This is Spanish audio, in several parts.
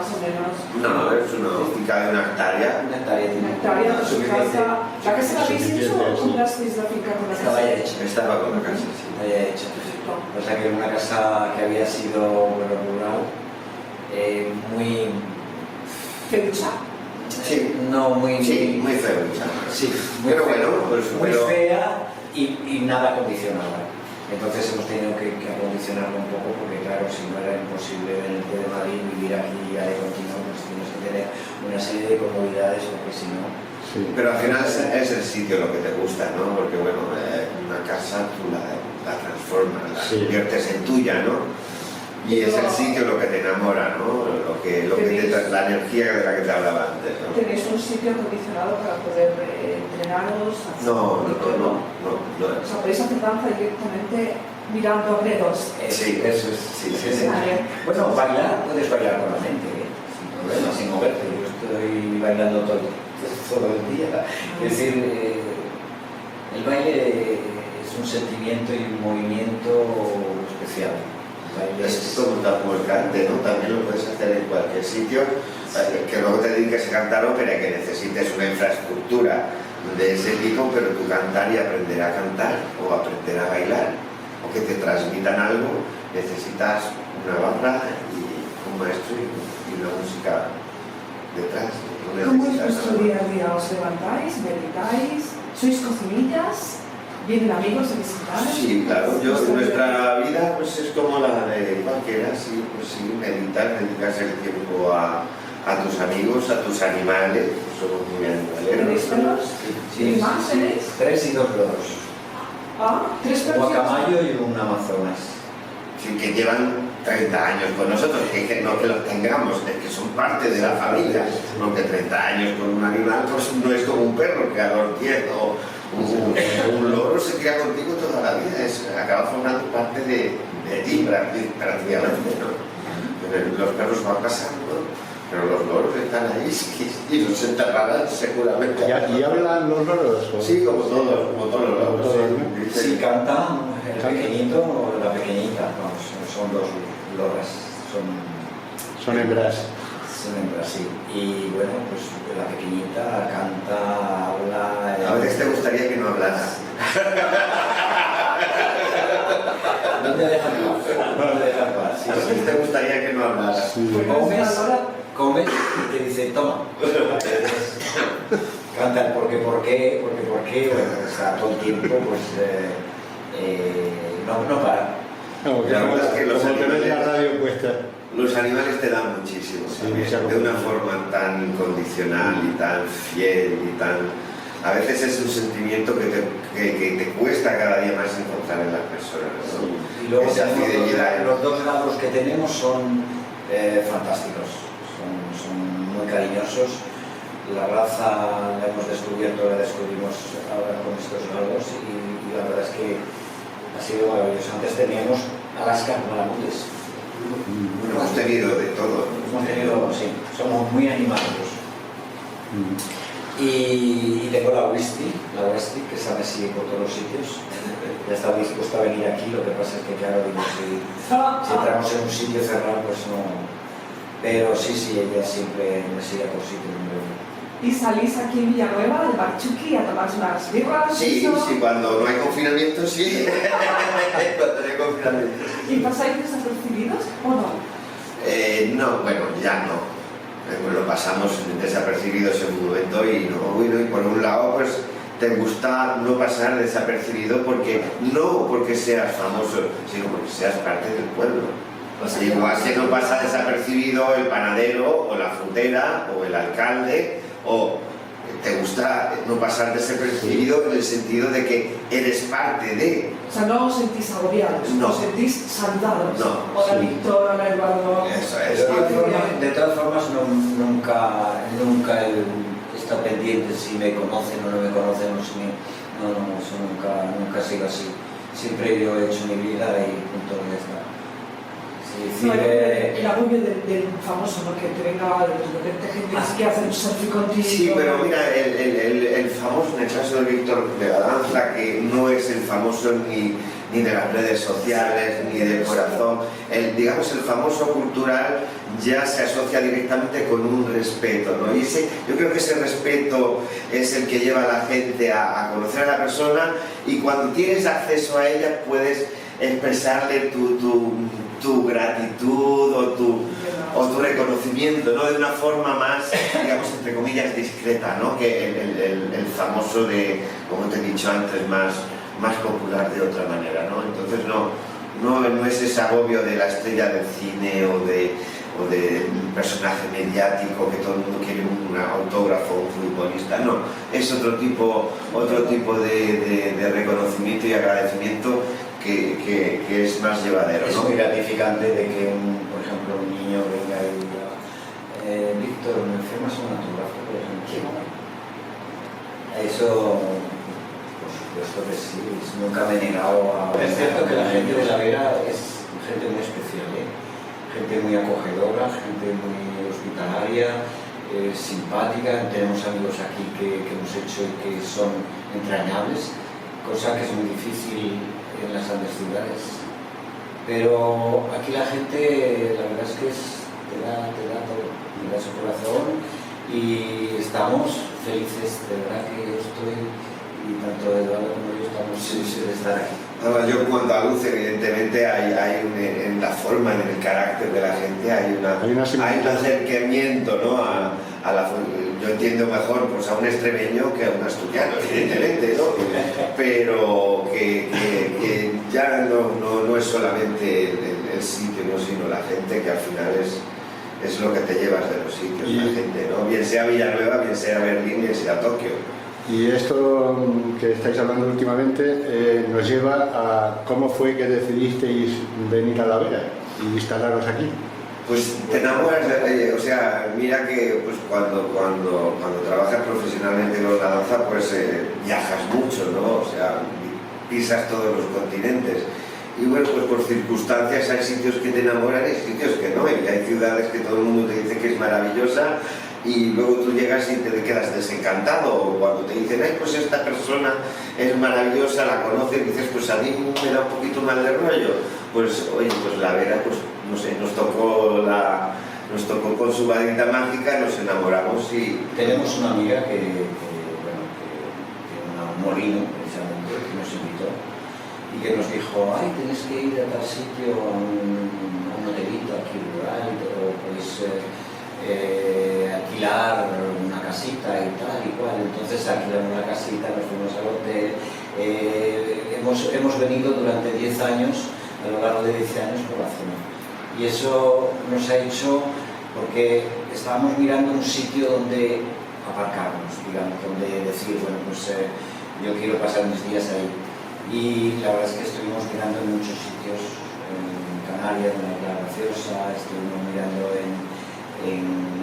más o menos. No, es una óptica de una hectárea. Una hectárea tiene. Una hectárea, Lo su suficiente. casa. ¿La casa la habéis hecho o comprasteis la finca con la Estaba casa? ya hecha. Estaba con la casa, sí. Estaba ya hecha. O sea que era una casa que había sido, bueno, rural, muy... ¿Feucha? Sí, No, muy... sí, muy feo, chaval. Sí, Pero bueno, pues, muy pero- fea y nada acondicionada. Entonces hemos tenido que acondicionarlo un poco porque claro, si no era imposible venirte de Madrid, vivir aquí a de continuo, pues tienes que tener una serie de comodidades porque si no... Sí. Pero al final es el sitio lo que te gusta, ¿no? Porque bueno, una casa tú la transformas, la Sí. conviertes en tuya, ¿no? Y es el sitio lo que te enamora, ¿no? Lo que la energía de la que te hablaba antes, ¿no? ¿Tenéis un sitio acondicionado para poder entrenaros? hacer No. O sea, podéis hacer danza directamente mirando a dedos. Sí, eso es, sí. Vale. Bueno, bailar, puedes bailar con la mente, sin problema, sin moverte. Yo estoy bailando todo el día. Es decir, el baile es un sentimiento y un movimiento especial. Es como el cante, ¿no? También lo puedes hacer en cualquier sitio, que luego te dediques a cantar ópera, que necesites una infraestructura de ese tipo, pero tú cantar y aprender a cantar o aprender a bailar o que te transmitan algo, necesitas una barra y un maestro y una música detrás. No ¿Cómo es necesitas vuestro nada día más. a día? ¿Os levantáis, meditáis? ¿Sois cocinillas? ¿Vienen amigos a visitar? Sí, claro, nuestra vida pues es como la de cualquiera, sí, pues sí, meditar, dedicarse el tiempo a tus amigos, a tus animales, somos muy ¿Tenéis animaleros. perros? Sí, ¿Y más tenéis? 3 y 2 loros. Ah, 3 Un perros. guacamayo y un amazonas. Sí, que llevan 30 años con nosotros, que no que los tengamos, es que son parte de la familia, porque 30 años con un animal pues no es como un perro que a los 10 o un loro se cría contigo toda la vida, acaba formando parte de ti prácticamente, ¿no? Los perros van pasando, pero los loros están ahí y los enterrarán seguramente. ¿Y hablan los loros? ¿O? Sí, como todos los loros. Todos, Sí. Sí, canta el pequeñito o la pequeñita, vamos, son dos loras, Son hembras. son hembras, sí. Y bueno, pues la pequeñita canta, habla... A veces te gustaría que no hablaras. No te dejan paz, no te dejan paz. Sí, A veces sí. te gustaría que no hablaras. Sí. Comes y te dice, toma. Canta el por qué, bueno, está todo el tiempo, pues no para. No, La verdad es que los como tenés la animales- radio puesta. Los animales te dan muchísimo, Sí, también, mucha de una confianza. forma tan incondicional y tan fiel y tan... A veces es un sentimiento que te cuesta cada día más encontrar en las personas, ¿no? Y luego Esa tenemos fidelidad. los dos lados que tenemos son fantásticos, son muy cariñosos. La raza la hemos descubierto, la descubrimos ahora con estos lados y la verdad es que ha sido maravilloso. Antes teníamos Alaska malamutes. Bueno, hemos tenido de todo. Hemos tenido, sí, somos muy animados. Y tengo la Westie, que sabe sigue por todos los sitios. Ya está dispuesta a venir aquí, lo que pasa es que claro, digo, si entramos en un sitio cerrado, pues no. Pero sí, ella siempre me sigue por sitio. ¿Y salís aquí en Villanueva, al Barchuki, a tomar unas birras? Sí, eso? sí, cuando no hay confinamiento, sí. Cuando no hay confinamiento. ¿Y pasáis desapercibidos o no? No, bueno, ya no. Pues lo pasamos desapercibidos en un momento y no, bueno, y por un lado, pues te gusta no pasar desapercibido no porque seas famoso, sino porque seas parte del pueblo. Igual que no pasa desapercibido el panadero o la frutera o el alcalde, o te gusta no pasar desapercibido en el sentido de que eres parte de. O sea, no os sentís agobiados, No. os sentís saludados. No, Hola sí. Víctor, hola Eduardo. Eso De es. todas formas, nunca he estado pendiente si me conocen o no me conocen, o si no, eso nunca ha sido así. Siempre yo he hecho mi vida y punto, ya está. Sí, No, el agobio del famoso, ¿no? Que te venga de repente gente que hace un selfie contigo. Sí, pero mira, el famoso, en el caso de Víctor de la danza, que no es el famoso ni de las redes sociales, ni del corazón. Digamos, el famoso cultural ya se asocia directamente con un respeto, ¿no? Y yo creo que ese respeto es el que lleva a la gente a conocer a la persona, y cuando tienes acceso a ella puedes expresarle tu gratitud o tu reconocimiento, ¿no? De una forma más, digamos, entre comillas, discreta, ¿no? Que el famoso de, como te he dicho antes, más popular de otra manera, ¿no? Entonces no es ese agobio de la estrella del cine o de un personaje mediático que todo el mundo quiere un autógrafo, un futbolista, no, es otro tipo de reconocimiento y agradecimiento que es más llevadero, ¿no? Es muy gratificante de que, por ejemplo, un niño venga y diga, Víctor, ¿me firmas un autógrafo, por ejemplo? Eso, por supuesto que sí, nunca me he negado a... Es cierto que la gente de la Vera es gente muy especial, ¿eh? Gente muy acogedora, gente muy hospitalaria, simpática. Tenemos amigos aquí que hemos hecho y que son entrañables, cosa que es muy difícil en las grandes ciudades. Pero aquí la gente, la verdad es que te da todo, te da su corazón, y estamos felices, de verdad que yo estoy, y tanto Eduardo como yo estamos felices de estar aquí. Yo como andaluz, evidentemente en la forma, en el carácter de la gente hay un acercamiento, ¿no? Yo entiendo mejor, pues, a un extremeño que a un asturiano, evidentemente, ¿no? Pero que ya no es solamente el sitio, ¿no? Sino la gente, que al final es lo que te llevas de los sitios, la gente, ¿no? Bien sea Villanueva, bien sea Berlín, bien sea Tokio. Y esto que estáis hablando últimamente nos lleva a cómo fue que decidisteis venir a La Vera y instalaros aquí. Pues te enamoras, o sea, mira que pues cuando trabajas profesionalmente en la danza, pues viajas mucho, ¿no? O sea, pisas todos los continentes. Y bueno, pues por circunstancias hay sitios que te enamoran y sitios que no. Y hay ciudades que todo el mundo te dice que es maravillosa, y luego tú llegas y te quedas desencantado, o cuando te dicen, ay, pues esta persona es maravillosa, la conoces, y dices, pues a mí me da un poquito mal de rollo. Pues oye, pues La Vera, pues no sé, nos tocó con su varita mágica, nos enamoramos. Y tenemos una amiga que tiene un molino, precisamente, que nos invitó y que nos dijo, ay, tenéis que ir a tal sitio, a un hotelito aquí rural, o podéis alquilar una casita y tal y cual. Entonces alquilamos la casita, nos fuimos al hotel. Hemos venido durante 10 años, a lo largo de 10 años, por la zona, y eso nos ha hecho, porque estábamos mirando un sitio donde aparcarnos, digamos, donde decir, bueno, pues yo quiero pasar mis días ahí. Y la verdad es que estuvimos mirando en muchos sitios, en Canarias, en la Isla Graciosa, estuvimos mirando en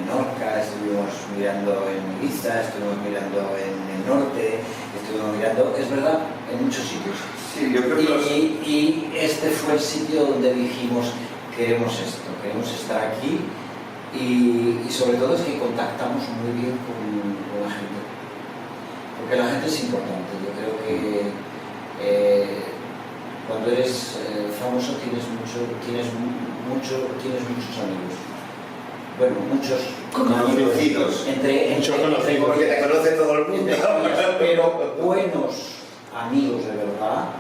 Menorca, estuvimos mirando en Ibiza, estuvimos mirando en el norte, estuvimos mirando, es verdad, en muchos sitios. Sí, yo creo que y este fue el sitio donde dijimos, queremos esto, queremos estar aquí, y sobre todo es que contactamos muy bien con la gente, porque la gente es importante. Yo creo que cuando eres famoso tienes muchos amigos. Bueno, muchos conocidos, muchos conocidos, porque te conoce todo el mundo. Pero buenos amigos de verdad,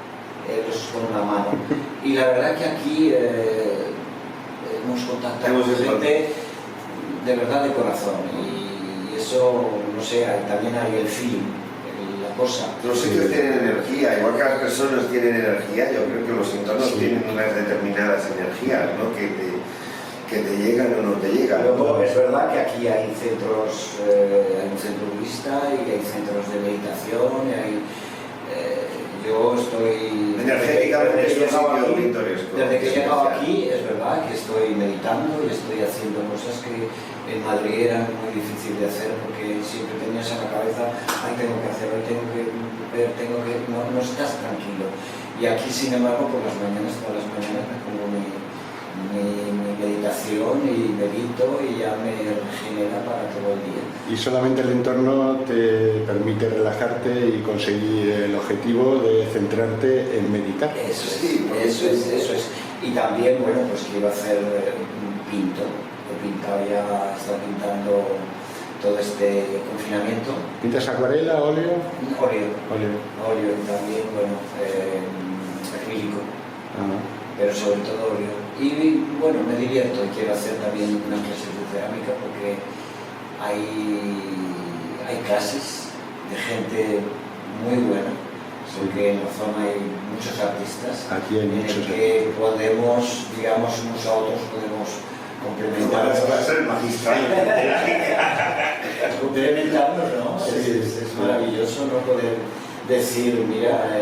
con una mano. Y la verdad que aquí hemos contactado con gente de verdad, de corazón, y eso, no sé, también hay el feeling, la cosa. Los sitios tienen energía, igual que las personas tienen energía. Yo creo que los entornos tienen unas determinadas energías, ¿no? Que te llegan o no te llegan. Luego, es verdad que aquí hay centros, hay un centro budista y hay centros de meditación, y hay, yo estoy... Energéticamente es un sitio pintoresco. Desde que he llegado aquí, es verdad que estoy meditando y estoy haciendo cosas que en Madrid eran muy difíciles de hacer, porque siempre tenías en la cabeza, ay, tengo que hacer, hoy tengo que ver, no estás tranquilo. Y aquí, sin embargo, por las mañanas, todas las mañanas me pongo mi meditación y medito, y ya me regenero genera para todo el día. Y solamente el entorno te permite relajarte y conseguir el objetivo de centrarte en meditar. Eso es. Y también, bueno, pues quiero hacer un pinto. He pintado ya, he estado pintando todo este confinamiento. ¿Pintas acuarela, óleo? Óleo y también, bueno, acrílico. Ah. Pero sobre todo óleo. Y bueno, me divierto y quiero hacer también unas clases de cerámica porque hay clases de gente muy buena, porque en la zona hay muchos artistas. Aquí hay muchos. Que podemos, digamos, unos a otros podemos complementarnos. Va a ser magistral. Complementarnos, ¿no? Sí, Es maravilloso no poder decir, mira,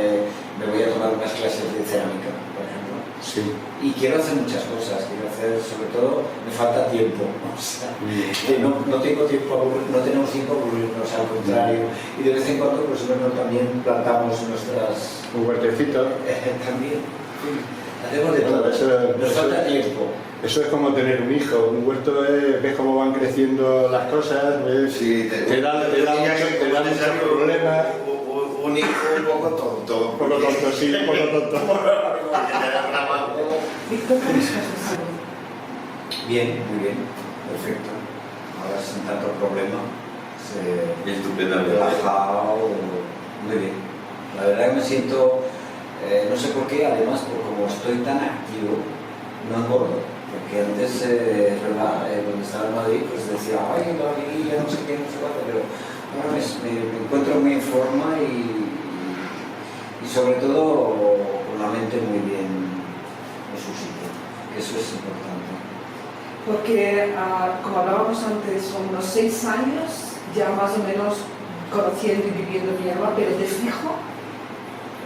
me voy a tomar unas clases de cerámica, por ejemplo. Sí. Y quiero hacer muchas cosas, sobre todo, me falta tiempo, o sea, que no tengo tiempo, no tenemos tiempo a aburrirnos, al contrario, y de vez en cuando, pues bueno, también plantamos nuestras... Un huertecito. También, sí, hacemos de todo, nos falta tiempo. Eso es como tener un hijo. Un huerto es, ves cómo van creciendo las cosas, ves, Sí, te da muchos problemas. Un hijo un poco tonto. Un poco tonto, sí, un poco tonto. Víctor, ¿cómo estás pasando? Bien, muy bien, perfecto. Ahora sin tanto problema, se Estupendamente. relajado, muy bien. La verdad que me siento, no sé por qué, además, porque como estoy tan activo, no engordo. Porque antes, cuando estaba en Madrid, pues decía, ay, la alegría, no sé qué, no sé cuánto, pero ahora me encuentro muy en forma y sobre todo con la mente muy bien en su sitio, que eso es importante. Porque, como hablábamos antes, son unos 6 años ya más o menos conociendo y viviendo Villanueva, pero de fijo,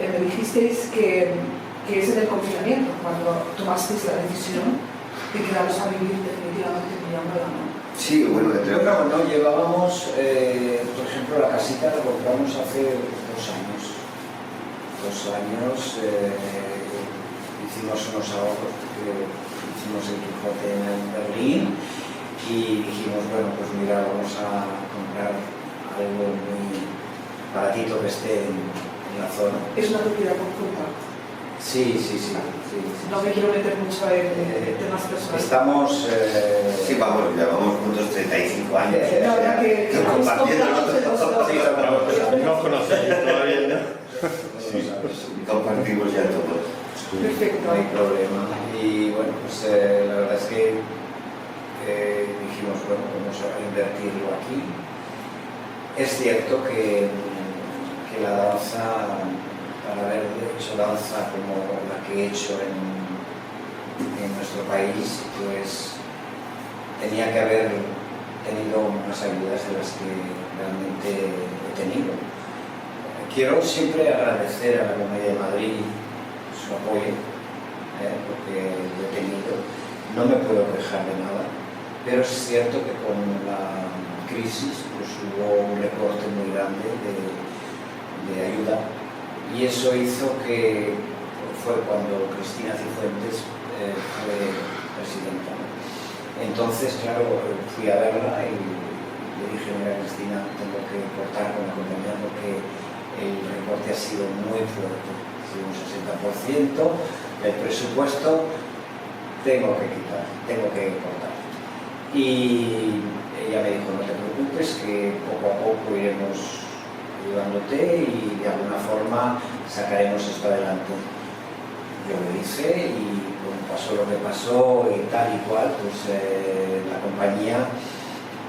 me dijisteis que es en el confinamiento cuando tomasteis la decisión de quedaros a vivir definitivamente en Villanueva, ¿no? Sí, bueno, No, llevábamos, por ejemplo, la casita la compramos hace 2 años. 2 años hicimos unos ahorros, porque hicimos el Quijote en Berlín y dijimos, bueno, pues mira, vamos a comprar algo muy baratito que esté en la zona. Es una propiedad conjunta. Sí. No me quiero meter mucho en temas personales. Estamos... Sí, vamos, llevamos juntos 35 años. La verdad que compartiendo No os conocéis todavía, ¿no? compartimos ya todo. Perfecto. No hay problema. Y bueno, pues la verdad es que dijimos, bueno, vamos a invertirlo aquí. Es cierto que la danza, para haber hecho danza como la que he hecho en nuestro país, pues tenía que haber tenido unas ayudas de las que realmente he tenido. Quiero siempre agradecer a la Comedia de Madrid su apoyo, porque lo he tenido. No me puedo quejar de nada, pero es cierto que con la crisis pues, hubo un recorte muy grande de ayuda y eso hizo que fue cuando Cristina Cifuentes fue presidenta. Entonces, claro, fui a verla y le dije, mira Cristina, tengo que cortar con la compañía porque el recorte ha sido muy fuerte, ha sido un 60% del presupuesto, tengo que quitar, tengo que cortar. Y ella me dijo, no te preocupes, que poco a poco iremos ayudándote y de alguna forma sacaremos esto adelante. Yo lo hice y bueno, pasó lo que pasó y tal y cual, pues la compañía,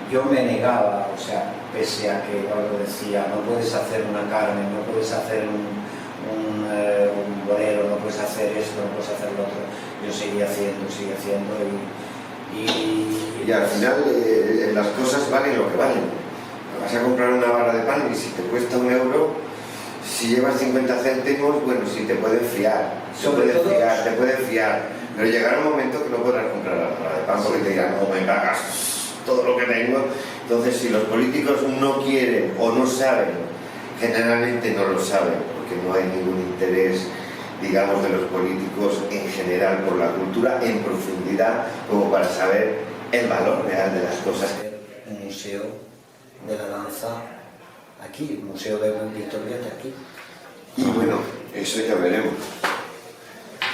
yo me negaba, o sea, pese a que algo decía, no puedes hacer una Carmen, no puedes hacer un bolero, no puedes hacer esto, no puedes hacer lo otro, yo seguía haciendo y al final las cosas valen lo que valen. Vas a comprar una barra de pan y si te cuesta €1, si llevas 50 céntimos, bueno, si te pueden fiar, te pueden fiar, pero llegará un momento que no podrás comprar la barra de pan porque te dirán, no, me pagas todo lo que tengo. Entonces, si los políticos no quieren o no saben, generalmente no lo saben, porque no hay ningún interés, digamos, de los políticos en general por la cultura en profundidad, como para saber el valor real de las cosas. museo de la danza aquí, el Museo de Víctor Vieta aquí. Y bueno, eso ya veremos.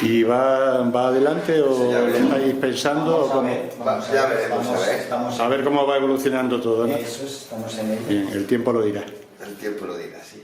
¿Y va adelante o Ya veremos. estáis pensando? Vamos o a cómo? ver, vamos a Ya ver, veremos, estamos- a ver. estamos A ver cómo va evolucionando todo, ¿no? Eso es, estamos en ello. Bien, el tiempo lo dirá. El tiempo lo dirá, sí.